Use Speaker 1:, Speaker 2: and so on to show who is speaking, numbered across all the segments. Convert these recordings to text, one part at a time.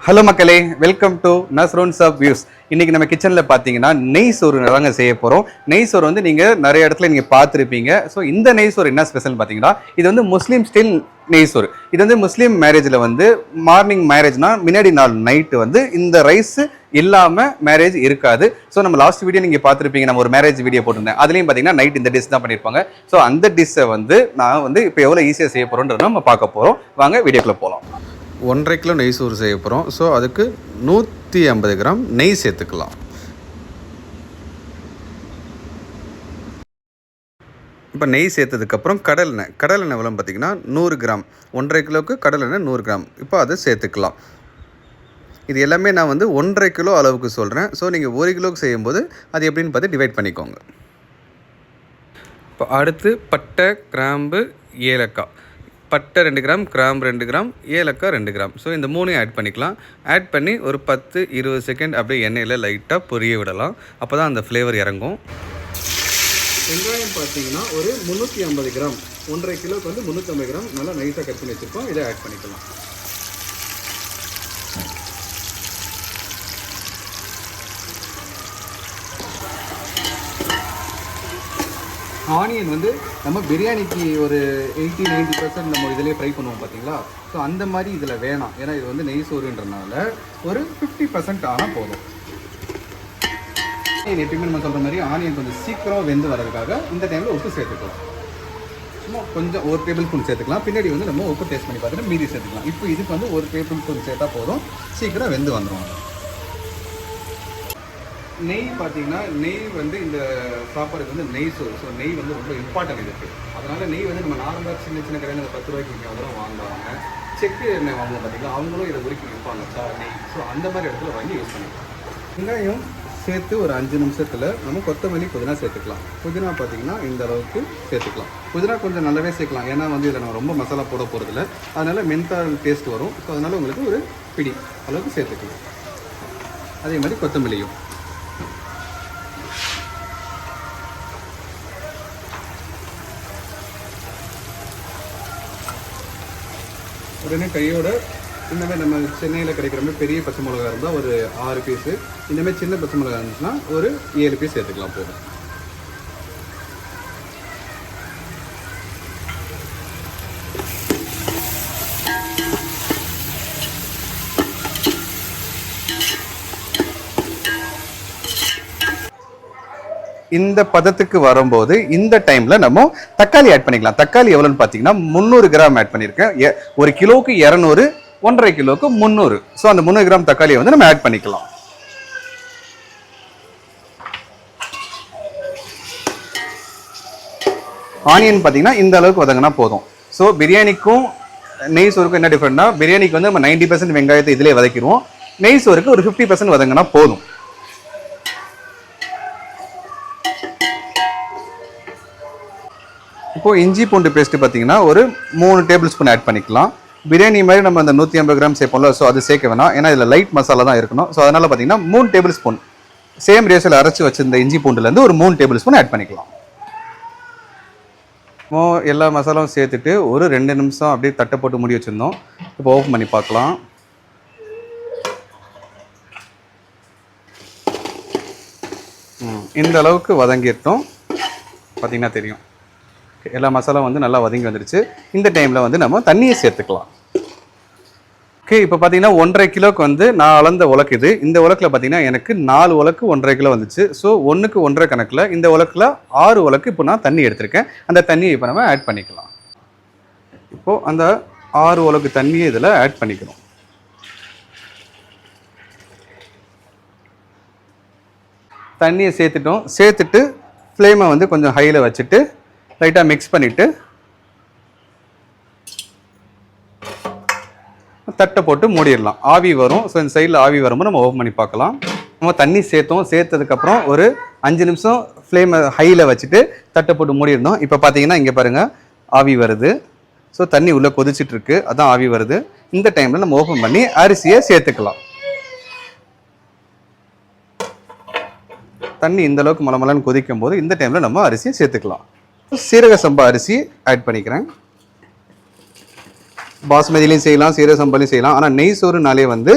Speaker 1: Hello மக்களே, welcome to நஸ்ரோன்ஸ் of views. இன்னைக்கு நம்ம கிச்சனில் பார்த்தீங்கன்னா நெய் சோறு தாங்க செய்ய போகிறோம். நெய் சோறு வந்து நீங்கள் நிறைய இடத்துல நீங்கள் பார்த்துருப்பீங்க. ஸோ இந்த நெய் சோறு என்ன ஸ்பெஷல்னு பார்த்தீங்கன்னா, இது வந்து முஸ்லீம் ஸ்டைல் நெய் சோறு. இது வந்து முஸ்லீம் மேரேஜில் வந்து மார்னிங் மேரேஜ்னா முன்னாடி நாள் நைட்டு வந்து இந்த ரைஸ் இல்லாமல் மேரேஜ் இருக்காது. ஸோ நம்ம லாஸ்ட் வீடியோ நீங்கள் பார்த்துருப்பீங்க, நம்ம ஒரு மேரேஜ் வீடியோ போட்டிருந்தேன். அதுலேயும் பார்த்தீங்கன்னா நைட் இந்த டிஷ் தான் பண்ணியிருப்பாங்க. ஸோ அந்த டிஷ்ஷை வந்து நான் வந்து இப்போ எவ்வளோ ஈஸியாக செய்ய போகிறோன்றத நம்ம பார்க்க போகிறோம். வாங்க வீடியோக்குள்ளே போகலாம். 1.5 கிலோ நெய் சோறு செய்ய போகிறோம். ஸோ அதுக்கு 150 கிராம் நெய் சேர்த்துக்கலாம். இப்போ நெய் சேர்த்ததுக்கப்புறம் கடலெண்ணெய் எவ்வளோ பார்த்திங்கன்னா 100 கிராம். 1.5 கிலோவுக்கு கடலெண்ணெய் 100 கிராம். இப்போ அதை சேர்த்துக்கலாம். இது எல்லாமே நான் வந்து 1.5 கிலோ அளவுக்கு சொல்கிறேன். ஸோ நீங்கள் 1 கிலோவுக்கு செய்யும்போது அது எப்படின்னு பார்த்து டிவைட் பண்ணிக்கோங்க. இப்போ அடுத்து பட்டை, கிராம்பு, ஏலக்காய். பட்டை 2 கிராம், கிராம்பு 2 கிராம், ஏலக்காய் 2 கிராம். ஸோ இந்த மூணையும் ஆட் பண்ணிக்கலாம். ஆட் பண்ணி ஒரு 10-20 செகண்ட் அப்படியே எண்ணெயில் லைட்டாக பொரிய விடலாம். அப்போ தான் அந்த ஃப்ளேவர் இறங்கும். வெங்காயம் பார்த்தீங்கன்னா ஒரு 350 கிராம், 1.5 கிலோவுக்கு வந்து 350 கிராம் நல்லா நைஸாக கட் பண்ணி வச்சுருக்கோம். இதை ஆட் பண்ணிக்கலாம். ஆனியன் வந்து நம்ம பிரியாணிக்கு ஒரு 80-90% நம்ம இதிலே ஃப்ரை பண்ணுவோம் பார்த்தீங்களா. ஸோ அந்த மாதிரி இதில் வேணாம். ஏன்னா இது வந்து நெய் சோறுன்றனால ஒரு 50% ஆனால் போதும். எப்பயுமே நம்ம சொல்கிற மாதிரி ஆனியன் கொஞ்சம் சீக்கிரம் வெந்து வர்றதுக்காக இந்த டைமில் உப்பு சேர்த்துக்கலாம். சும்மா கொஞ்சம் 1 டேபிள் ஸ்பூன் சேர்த்துக்கலாம். பின்னாடி வந்து நம்ம உப்பு டேஸ்ட் பண்ணி பார்த்துட்டு மீதி சேர்த்துக்கலாம். இப்போ இதுக்கு வந்து 1 டேபிள் ஸ்பூன் சேர்த்தா போதும், சீக்கிரம் வெந்து வந்துடும். நெய் பார்த்தீங்கன்னா நெய் வந்து இந்த சாப்பாடுக்கு வந்து நெய் சோறு. ஸோ நெய் வந்து ரொம்ப இம்பார்ட்டன்ட் இதுக்கு. அதனால் நெய் வந்து நம்ம நார்மலாக சின்ன கடையில் 10 ரூபாய்க்கு அதெல்லாம் வாங்குவாங்க. செக்கு எண்ணெய் வாங்குவோம் பார்த்தீங்களா, அவங்களும் இதை உருக்கி விற்பாங்க நெய். ஸோ அந்த மாதிரி இடத்துல வாங்கி யூஸ் பண்ணிக்கலாம். வெங்காயம் சேர்த்து ஒரு 5 நிமிஷத்தில் நம்ம கொத்தமல்லி, புதினா சேர்த்துக்கலாம். புதினா பார்த்தீங்கன்னா இந்த அளவுக்கு சேர்த்துக்கலாம். புதினா கொஞ்சம் நல்லாவே சேர்க்கலாம். ஏன்னா வந்து இதில் நம்ம ரொம்ப மசாலா போட போகிறதில்ல. அதனால் மென்தால் டேஸ்ட் வரும். ஸோ அதனால் உங்களுக்கு ஒரு பிடி அளவுக்கு சேர்த்துக்கலாம். அதே மாதிரி கொத்தமல்லியும் உடனே கையோட இந்தமாதிரி நம்ம சென்னையில் கிடைக்கிற மாதிரி பெரிய பச்சை மிளகா இருந்தால் ஒரு 6 பீஸு, இந்தமாதிரி சின்ன பச்சை மிளகா இருந்துச்சுன்னா ஒரு 7 பீஸ் சேர்த்துக்கலாம் போதும். இந்த பதத்துக்கு வரும்போது இந்த டைமில் நம்ம தக்காளி ஆட் பண்ணிக்கலாம். தக்காளி எவ்வளோன்னு பார்த்தீங்கன்னா 300 கிராம் ஆட் பண்ணியிருக்கேன். 1 கிலோவுக்கு 200, 1.5 கிலோவுக்கு 300. ஸோ அந்த 300 கிராம் தக்காளியை வந்து நம்ம ஆட் பண்ணிக்கலாம். ஆனியன் பார்த்தீங்கன்னா இந்த அளவுக்கு வதங்கினா போதும். ஸோ பிரியாணிக்கும் நெய் சோறுக்கும் என்ன டிஃப்ரெண்ட்னா, பிரியாணிக்கு வந்து நம்ம 90% வெங்காயத்தை இதிலே வதக்கிடுவோம். நெய் சோறுக்கு ஒரு 50% வதங்கினா போதும். இப்போது இஞ்சி பூண்டு பேஸ்ட்டு பார்த்தீங்கன்னா ஒரு 3 டேபிள் ஸ்பூன் ஆட் பண்ணிக்கலாம். பிரியாணி மாதிரி நம்ம அந்த 150 கிராம் சேர்ப்போம்ல, ஸோ அது சேர்க்க வேணாம். ஏன்னா இதில் லைட் மசாலா தான் இருக்கணும். ஸோ அதனால் பார்த்தீங்கன்னா 3 டேபிள் ஸ்பூன் சேம் ரேஷியோவில் அரைச்சி வச்சிருந்த இஞ்சி பூண்டுலேருந்து ஒரு 3 டேபிள் ஸ்பூன் ஆட் பண்ணிக்கலாம். எல்லா மசாலாவும் சேர்த்துட்டு ஒரு 2 நிமிஷம் அப்படியே தட்டை போட்டு மூடி வச்சுருந்தோம். இப்போ ஓப்பன் பண்ணி பார்க்கலாம். இந்த அளவுக்கு வதங்கிட்டோம். பார்த்தீங்கன்னா தெரியும், எல்லா மசாலாவும் வந்து நல்லா வதங்கி வந்துடுச்சு. இந்த டைமில் வந்து நம்ம தண்ணியை சேர்த்துக்கலாம். ஓகே, இப்போ பார்த்தீங்கன்னா 1.5 கிலோவுக்கு வந்து நான் அளந்த உலக்கு இது. இந்த உலக்கில் பார்த்தீங்கன்னா எனக்கு 4 உலக்கு 1.5 கிலோ வந்துச்சு. ஸோ 1க்கு 1.5 கணக்கில் இந்த உலக்கில் 6 உலக்கு இப்போ நான் தண்ணி எடுத்திருக்கேன். அந்த தண்ணியை இப்போ நம்ம ஆட் பண்ணிக்கலாம். இப்போது அந்த 6 உலக்கு தண்ணியை இதில் ஆட் பண்ணிக்கணும். தண்ணியை சேர்த்துட்டு ஃப்ளேமை வந்து கொஞ்சம் ஹையில் வச்சுட்டு லைட்டாக மிக்ஸ் பண்ணிவிட்டு தட்டை போட்டு மூடிடலாம். ஆவி வரும். ஸோ இந்த சைடில் ஆவி வரும்போது நம்ம ஓப்பன் பண்ணி பார்க்கலாம். நம்ம தண்ணி சேர்த்ததுக்கப்புறம் ஒரு 5 நிமிஷம் ஃப்ளேமை ஹையில் வச்சுட்டு தட்டை போட்டு மூடிடணும். இப்போ பார்த்தீங்கன்னா இங்கே பாருங்கள், ஆவி வருது. ஸோ தண்ணி உள்ளே கொதிச்சிட்ருக்கு, அதான் ஆவி வருது. இந்த டைமில் நம்ம ஓப்பன் பண்ணி அரிசியை சேர்த்துக்கலாம். தண்ணி இந்த அளவுக்கு மலமலன்னு கொதிக்கும் போது இந்த டைமில் நம்ம அரிசியை சேர்த்துக்கலாம். சீரக சம்பா அரிசி ஆட் பண்ணிக்கிறேன். பாஸ்மதிலையும் செய்யலாம், சீரக சம்பாலையும் செய்யலாம். ஆனால் நெய் சோறுனாலே வந்து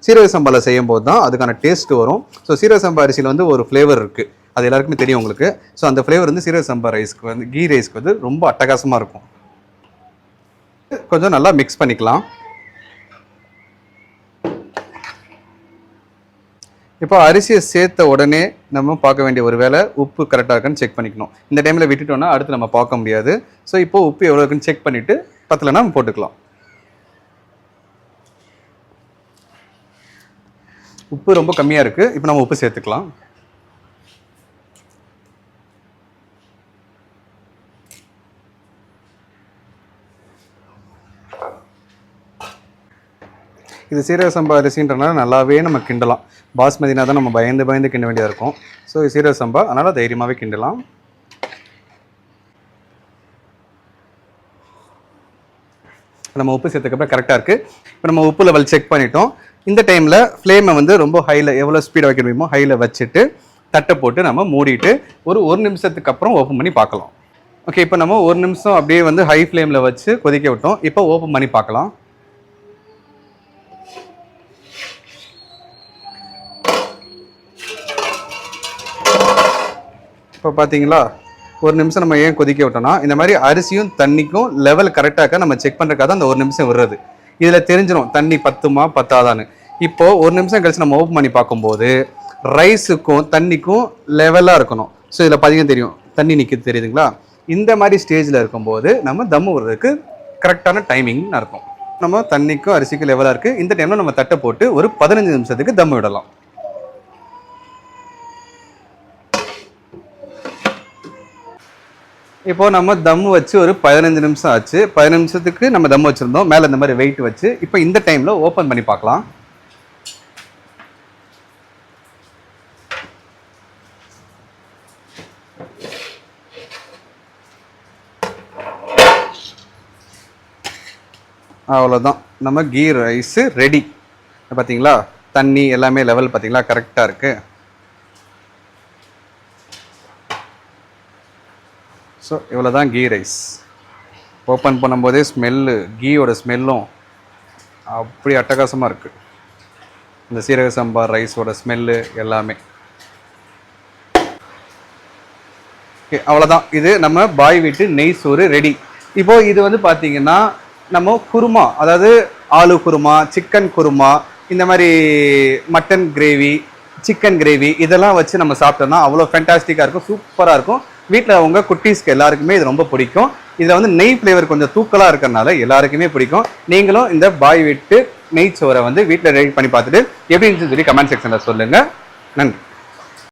Speaker 1: சீரக சம்பாவில் செய்யும் போது தான் அதுக்கான டேஸ்ட் வரும். ஸோ சீரக சம்பா அரிசியில் வந்து ஒரு ஃப்ளேவர் இருக்குது, அது எல்லாருக்குமே தெரியும் உங்களுக்கு. ஸோ அந்த ஃப்ளேவர் வந்து சீரக சம்பா ரைஸ்க்கு வந்து கீ ரைஸ்க்கு வந்து ரொம்ப அட்டகாசமாக இருக்கும். கொஞ்சம் நல்லா மிக்ஸ் பண்ணிக்கலாம். இப்போ அரிசியை சேர்த்த உடனே நம்ம பார்க்க வேண்டிய ஒரு வேலை உப்பு கரெக்டாக இருக்கான்னு செக் பண்ணிக்கணும். இந்த டைமில் விட்டுட்டோம்னா அடுத்து நம்ம பார்க்க முடியாது. ஸோ இப்போ உப்பு எவ்வளோ இருக்குன்னு செக் பண்ணிவிட்டு பத்தலைன்னா நம்ம போட்டுக்கலாம். உப்பு ரொம்ப கம்மியாக இருக்குது, இப்போ நம்ம உப்பு சேர்த்துக்கலாம். இது சீரக சம்பா அரிசின்றனால நல்லாவே நம்ம கிண்டலாம். பாஸ்மதினா தான் நம்ம பயந்து கிண்ட வேண்டியதாக இருக்கும். ஸோ சீரக சம்பா அதனால் தைரியமாகவே கிண்டலாம். நம்ம உப்பு சேர்த்துக்கப்புறம் கரெக்டாக இருக்குது. இப்போ நம்ம உப்பு லெவல் செக் பண்ணிட்டோம். இந்த டைமில் ஃப்ளேமை வந்து ரொம்ப ஹையில் எவ்வளோ ஸ்பீடாக வைக்க முடியுமோ ஹையில் வச்சுட்டு தட்டை போட்டு நம்ம மூடிட்டு ஒரு நிமிஷத்துக்கு அப்புறம் ஓப்பன் பண்ணி பார்க்கலாம். ஓகே, இப்போ நம்ம 1 நிமிஷம் அப்படியே வந்து ஹை ஃப்ளேமில் வச்சு கொதிக்க விட்டோம். இப்போ ஓப்பன் பண்ணி பார்க்கலாம். இப்போ பார்த்தீங்களா, 1 நிமிஷம் நம்ம ஏன் கொதிக்க விட்டோம்னா இந்த மாதிரி அரிசியும் தண்ணிக்கும் லெவல் கரெக்டாக நம்ம செக் பண்ணுறதுக்காக தான் அந்த 1 நிமிஷம் விடுறது. இதில் தெரிஞ்சிடும் தண்ணி பத்துமா பத்தாதான்னு. இப்போது 1 நிமிஷம் கழிச்சு நம்ம ஓப்பன் பண்ணி பார்க்கும்போது ரைஸுக்கும் தண்ணிக்கும் லெவலாக இருக்கணும். ஸோ இதில் பார்த்தீங்கன்னா தெரியும் தண்ணி நிற்கிது, தெரியுதுங்களா? இந்த மாதிரி ஸ்டேஜில் இருக்கும்போது நம்ம தம்மு விடுறதுக்கு கரெக்டான டைமிங்னு இருக்கும். நம்ம தண்ணிக்கும் அரிசிக்கும் லெவலாக இருக்குது. இந்த டைமில் நம்ம தட்டை போட்டு ஒரு 15 நிமிஷத்துக்கு தம்மு விடலாம். இப்போ நம்ம தம்மு வச்சு ஒரு 15 நிமிஷம் ஆச்சு. 15 நிமிஷத்துக்கு நம்ம தம்மு வச்சுருந்தோம், மேலே இந்த மாதிரி வெயிட் வச்சு. இப்போ இந்த டைமில் ஓப்பன் பண்ணி பார்க்கலாம். அவ்வளோதான், நம்ம கீ ரைஸு ரெடி. பார்த்தீங்களா, தண்ணி எல்லாமே லெவல் பார்த்தீங்களா கரெக்டாக இருக்குது. ஸோ இவ்வளோ தான் கீ ரைஸ். ஓப்பன் பண்ணும்போதே ஸ்மெல்லு, கீயோட ஸ்மெல்லும் அப்படி அட்டகாசமாக இருக்குது. இந்த சீரக சம்பா ரைஸோட ஸ்மெல்லு எல்லாமே. ஓகே, அவ்வளோதான். இது நம்ம பாய் வீட்டு நெய் சோறு ரெடி. இப்போது இது வந்து பார்த்திங்கன்னா நம்ம குருமா, அதாவது ஆலு குருமா, சிக்கன் குருமா, இந்த மாதிரி மட்டன் கிரேவி, சிக்கன் கிரேவி இதெல்லாம் வச்சு நம்ம சாப்பிட்டோம்னா அவ்வளோ ஃபேண்டாஸ்டிக்காக இருக்கும், சூப்பராக இருக்கும். வீட்டில் அவங்க குட்டீஸ்க்கு எல்லாருக்குமே இது ரொம்ப பிடிக்கும். இதில் வந்து நெய் ஃப்ளேவர் கொஞ்சம் தூக்கலாக இருக்கிறனால எல்லாருக்குமே பிடிக்கும். நீங்களும் இந்த பாய் வீட்டு நெய் சோறை வந்து வீட்டில் ரெடி பண்ணி பார்த்துட்டு எப்படி இருந்துச்சுன்னு சொல்லி கமெண்ட் செக்ஷனில் சொல்லுங்கள். நன்றி.